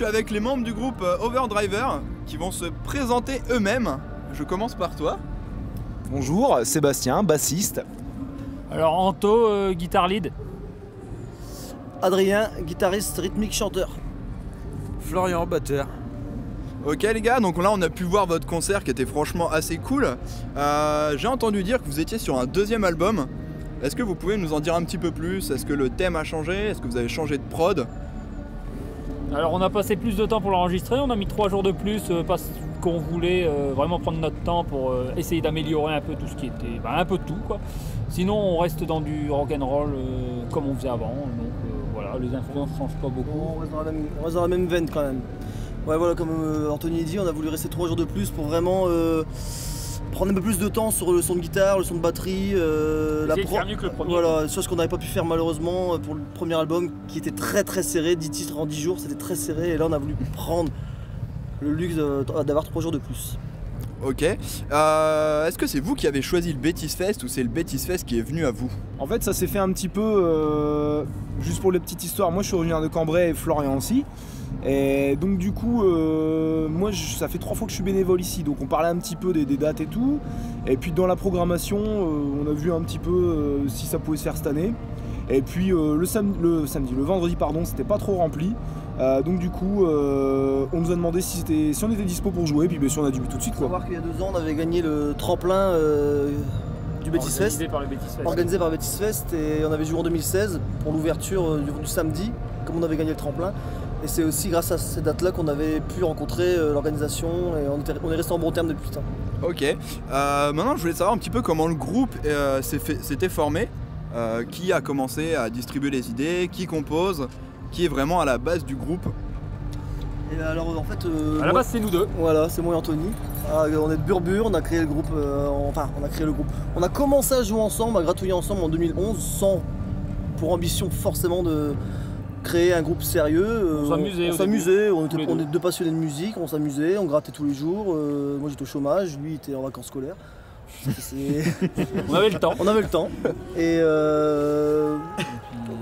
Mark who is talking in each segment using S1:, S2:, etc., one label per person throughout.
S1: suis avec les membres du groupe Overdriver qui vont se présenter eux-mêmes. Je commence par toi.
S2: Bonjour, Sébastien, bassiste.
S3: Alors Anto, guitare lead.
S4: Adrien, guitariste rythmique chanteur.
S5: Florian, batteur.
S1: Ok les gars, donc là on a pu voir votre concert qui était franchement assez cool. J'ai entendu dire que vous étiez sur un deuxième album. Est-ce que vous pouvez nous en dire un petit peu plus? Est-ce que le thème a changé? Est-ce que vous avez changé de prod?
S3: Alors on a passé plus de temps pour l'enregistrer, on a mis 3 jours de plus parce qu'on voulait vraiment prendre notre temps pour essayer d'améliorer un peu tout ce qui était, un peu tout quoi. Sinon on reste dans du rock'n'roll comme on faisait avant, donc voilà, les influences ne changent pas beaucoup.
S4: On reste dans la même veine quand même. Ouais voilà, comme Anthony dit, on a voulu rester 3 jours de plus pour vraiment prendre un peu plus de temps sur le son de guitare, le son de batterie,
S3: faire mieux que le premier.
S4: Voilà, chose qu'on n'avait pas pu faire malheureusement pour le premier album qui était très serré, 10 titres en 10 jours, c'était très serré et là on a voulu prendre le luxe d'avoir 3 jours de plus.
S1: Ok. Est-ce que c'est vous qui avez choisi le Betis Fest ou c'est le Betis Fest qui est venu à vous?
S2: En fait, ça s'est fait un petit peu, juste pour les petites histoires, moi je suis originaire de Cambrai et Florian aussi. Et donc du coup, moi ça fait 3 fois que je suis bénévole ici, donc on parlait un petit peu des dates et tout. Et puis dans la programmation, on a vu un petit peu si ça pouvait se faire cette année. Et puis le vendredi pardon, c'était pas trop rempli. Donc du coup, on nous a demandé si on était dispo pour jouer, puis bien sûr on a dit oui tout de suite
S4: Il faut
S2: quoi.
S4: savoir qu'il y a 2 ans, on avait gagné le tremplin du Betis Fest, organisé par le Betis Fest, et on avait joué en 2016 pour l'ouverture du samedi, comme on avait gagné le tremplin. Et c'est aussi grâce à cette date-là qu'on avait pu rencontrer l'organisation et on est resté en bon terme depuis le temps.
S1: Ok. Maintenant, je voulais savoir un petit peu comment le groupe s'était formé. Qui a commencé à distribuer les idées, qui compose, qui est vraiment à la base du groupe.
S4: Et alors en fait...
S3: à la base c'est nous deux.
S4: Voilà, c'est moi et Anthony. On est de Burbure, on a créé le groupe, on a créé le groupe. On a commencé à jouer ensemble, à gratouiller ensemble en 2011 sans pour ambition forcément de créer un groupe sérieux.
S3: On
S4: s'amusait, on est 2 passionnés de musique, on s'amusait, on grattait tous les jours. Moi j'étais au chômage, lui était en vacances scolaires.
S3: On avait le temps.
S4: On avait le temps. Et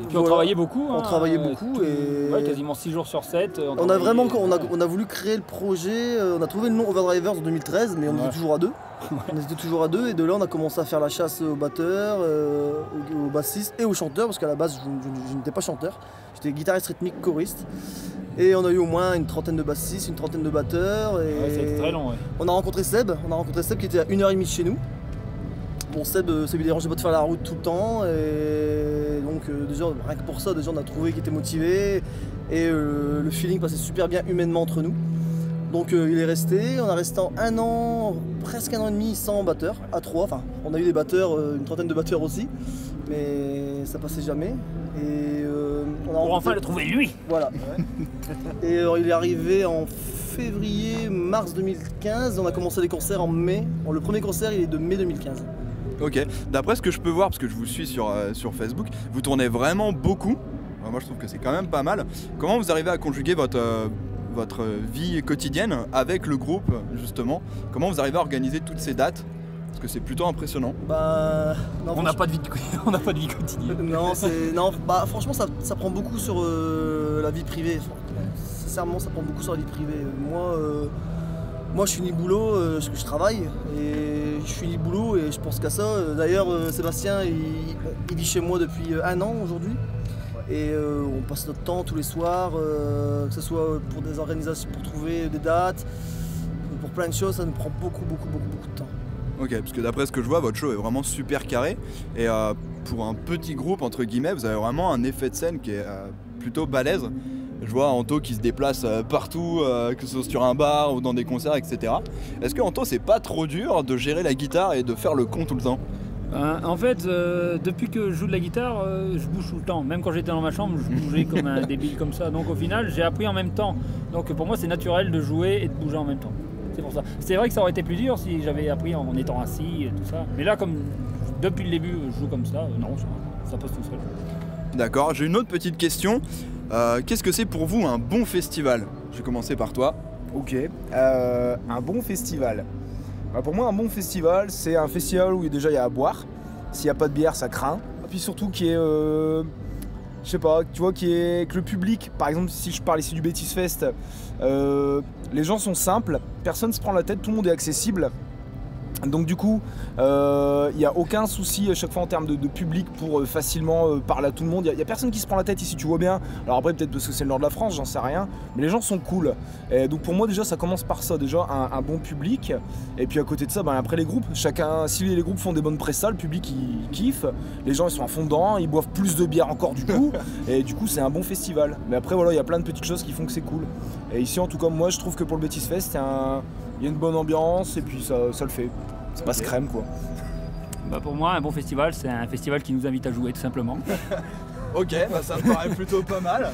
S3: puis on travaillait beaucoup.
S4: On travaillait beaucoup et
S3: ouais, quasiment 6 jours sur 7.
S4: On a voulu créer le projet. On a trouvé le nom Overdrivers en 2013, mais on était toujours à 2. On était toujours à 2 et de là on a commencé à faire la chasse aux batteurs, aux bassistes et aux chanteurs parce qu'à la base je n'étais pas chanteur. J'étais guitariste rythmique choriste. Et on a eu au moins une trentaine de bassistes, une trentaine de batteurs. Et
S3: ouais, ça a été très long, ouais.
S4: On a rencontré Seb qui était à 1h30 de chez nous. Bon, Seb, ça lui dérangeait pas de faire la route tout le temps. Et donc déjà, rien que pour ça, déjà on a trouvé qu'il était motivé. Et le feeling passait super bien humainement entre nous. Donc il est resté, on a resté en 1 an, presque 1 an et demi sans batteur, à 3. Enfin, on a eu des batteurs, une trentaine de batteurs aussi. Mais ça passait jamais. Et
S3: pour enfin le trouver lui.
S4: Voilà. Et il est arrivé en février-mars 2015, on a commencé les concerts en mai. Le premier concert il est de mai 2015.
S1: Ok, d'après ce que je peux voir, parce que je vous suis sur Facebook, vous tournez vraiment beaucoup. Moi je trouve que c'est quand même pas mal. Comment vous arrivez à conjuguer votre vie quotidienne avec le groupe justement? Comment vous arrivez à organiser toutes ces dates? Parce que c'est plutôt impressionnant.
S4: Non,
S3: on n'a pas de vie quotidienne.
S4: Franchement ça prend beaucoup sur la vie privée. Sincèrement ça prend beaucoup sur la vie privée. Moi je suis ni boulot, je travaille et je suis ni boulot et je pense qu'à ça. D'ailleurs Sébastien il vit chez moi depuis 1 an aujourd'hui. Et on passe notre temps tous les soirs, que ce soit pour des organisations, pour trouver des dates, pour plein de choses, ça nous prend beaucoup de temps.
S1: Ok, parce que d'après ce que je vois, votre show est vraiment super carré. Et pour un petit groupe, entre guillemets, vous avez vraiment un effet de scène qui est plutôt balèze. Je vois Anto qui se déplace partout, que ce soit sur un bar ou dans des concerts, etc. Est-ce que Anto, c'est pas trop dur de gérer la guitare et de faire le con tout le temps?
S3: En fait, depuis que je joue de la guitare, je bouge tout le temps. Même quand j'étais dans ma chambre, je bougeais comme un débile comme ça. Donc au final, j'ai appris en même temps. Donc pour moi, c'est naturel de jouer et de bouger en même temps. C'est pour ça. C'est vrai que ça aurait été plus dur si j'avais appris en étant assis et tout ça. Mais là, comme depuis le début, je joue comme ça, non, ça passe tout seul.
S1: D'accord, j'ai une autre petite question. Qu'est-ce que c'est pour vous un bon festival? Je vais commencer par toi.
S2: Ok, un bon festival. Pour moi, un bon festival, c'est un festival où déjà il y a à boire. S'il n'y a pas de bière, ça craint. Et puis surtout qui est, je je sais pas, tu vois, que le public, par exemple, si je parle ici du Betis Fest, les gens sont simples, personne se prend la tête, tout le monde est accessible. Donc du coup, il n'y a aucun souci à chaque fois en termes de public pour facilement parler à tout le monde. Il n'y a personne qui se prend la tête ici, tu vois bien. Alors après, peut-être parce que c'est le nord de la France, j'en sais rien. Mais les gens sont cool. Et donc pour moi, déjà, ça commence par ça. Déjà, un bon public. Et puis à côté de ça, ben, après les groupes. Si les groupes font des bonnes prestats, le public, il kiffe. Les gens, ils sont à fond dedans. Ils boivent plus de bière encore du coup. Et du coup, c'est un bon festival. Mais après, voilà, il y a plein de petites choses qui font que c'est cool. Et ici, en tout cas, moi, je trouve que pour le Betis Fest, il y a une bonne ambiance et puis ça le fait. C'est pas crème quoi.
S3: Bah pour moi, un bon festival, c'est un festival qui nous invite à jouer tout simplement.
S1: Ok, bah ça me paraît plutôt pas mal.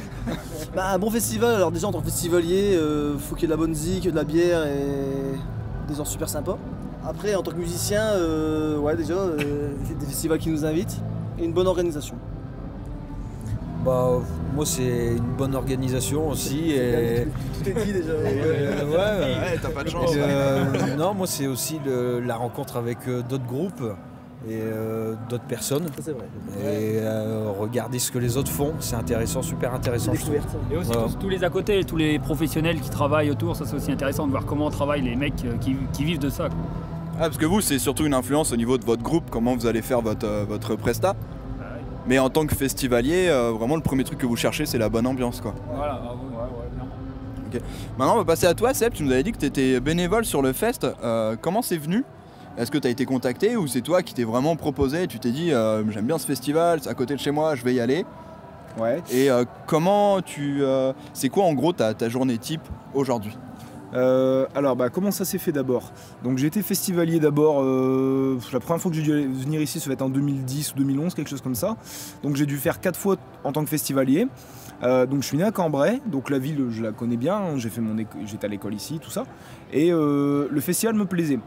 S4: Bah, un bon festival, alors déjà en tant que festivalier, faut qu'il y ait de la bonne zik, de la bière et des gens super sympas. Après en tant que musicien, ouais déjà, des festivals qui nous invitent et une bonne organisation.
S5: Bah, moi, c'est une bonne organisation aussi. Et...
S4: Tout est dit déjà.
S1: Ouais, t'as pas de chance.
S5: Non, moi, c'est aussi la rencontre avec d'autres groupes et d'autres personnes.
S4: Ça c'est vrai.
S5: Et regarder ce que les autres font, c'est intéressant, super intéressant. Je trouve.
S4: Découverte.
S3: Et aussi
S5: Voilà.
S3: tous les à côté, tous les professionnels qui travaillent autour, ça c'est aussi intéressant de voir comment travaillent les mecs qui vivent de ça, quoi.
S1: Ah, parce que vous, c'est surtout une influence au niveau de votre groupe, comment vous allez faire votre presta. Mais en tant que festivalier, vraiment le premier truc que vous cherchez, c'est la bonne ambiance, quoi.
S3: Voilà, clairement.
S1: Maintenant, on va passer à toi, Seb. Tu nous avais dit que tu étais bénévole sur le fest. Comment c'est venu? Est-ce que tu as été contacté ou c'est toi qui t'es vraiment proposé et tu t'es dit j'aime bien ce festival, c'est à côté de chez moi, je vais y aller?
S2: Ouais.
S1: Et comment c'est quoi en gros ta journée type aujourd'hui?
S2: Alors comment ça s'est fait d'abord? Donc j'ai été festivalier d'abord, la première fois que j'ai dû venir ici ça va être en 2010 ou 2011, quelque chose comme ça. Donc j'ai dû faire 4 fois en tant que festivalier. Donc je suis né à Cambrai, donc la ville je la connais bien, j'étais à l'école ici, tout ça. Et le festival me plaisait.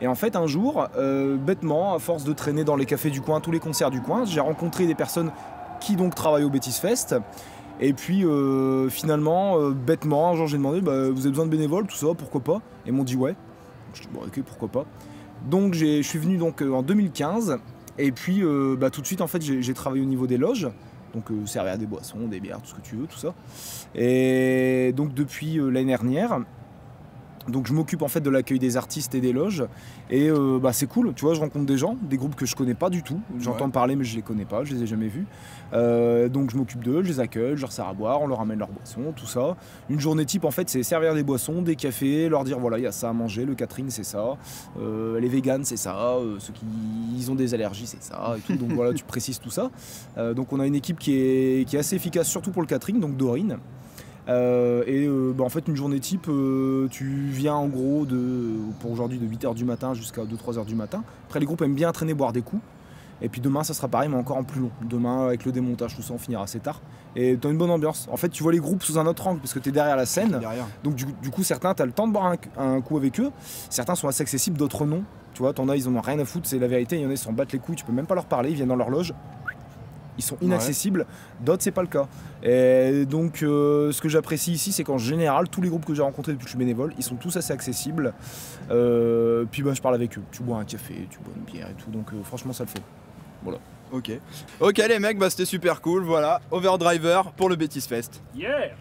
S2: Et en fait un jour, bêtement, à force de traîner dans les cafés du coin, tous les concerts du coin, j'ai rencontré des personnes qui donc travaillent au Betis Fest. Et puis finalement, bêtement, un jour j'ai demandé vous avez besoin de bénévoles, tout ça, pourquoi pas? Et ils m'ont dit ouais. Je dis bon ok, pourquoi pas. Donc je suis venu donc en 2015 et puis tout de suite en fait j'ai travaillé au niveau des loges. Donc servir des boissons, des bières, tout ce que tu veux, tout ça. Et donc depuis l'année dernière, donc je m'occupe en fait de l'accueil des artistes et des loges. Et c'est cool, tu vois, je rencontre des gens, des groupes que je connais pas du tout. J'entends parler mais je les connais pas, je les ai jamais vus. Donc je m'occupe d'eux, je les accueille, je leur sers à boire, on leur amène leurs boissons, tout ça. Une journée type en fait c'est servir des boissons, des cafés, leur dire voilà il y a ça à manger, le catering c'est ça, les véganes c'est ça, ceux qui ils ont des allergies c'est ça et tout. Donc voilà tu précises tout ça. Donc on a une équipe qui est assez efficace surtout pour le catering, donc Dorine. En fait une journée type tu viens en gros pour aujourd'hui de 8h du matin jusqu'à 2-3h du matin. Après les groupes aiment bien traîner, boire des coups. Et puis demain ça sera pareil mais encore en plus long. Demain avec le démontage tout ça on finira assez tard. Et t'as une bonne ambiance. En fait tu vois les groupes sous un autre angle parce que t'es derrière la scène. Donc du coup certains t'as le temps de boire un coup avec eux. Certains sont assez accessibles, d'autres non. Tu vois t'en as ils en ont rien à foutre, c'est la vérité. Il y en a ils s'en battent les couilles, tu peux même pas leur parler, ils viennent dans leur loge. Ils sont inaccessibles, d'autres c'est pas le cas. Et donc ce que j'apprécie ici c'est qu'en général tous les groupes que j'ai rencontrés depuis que je suis bénévole, ils sont tous assez accessibles. Puis je parle avec eux, tu bois un café, tu bois une bière et tout, donc franchement ça le fait. Voilà.
S1: Ok les mecs, c'était super cool, voilà. Overdriver pour le Betis Fest.
S3: Yeah!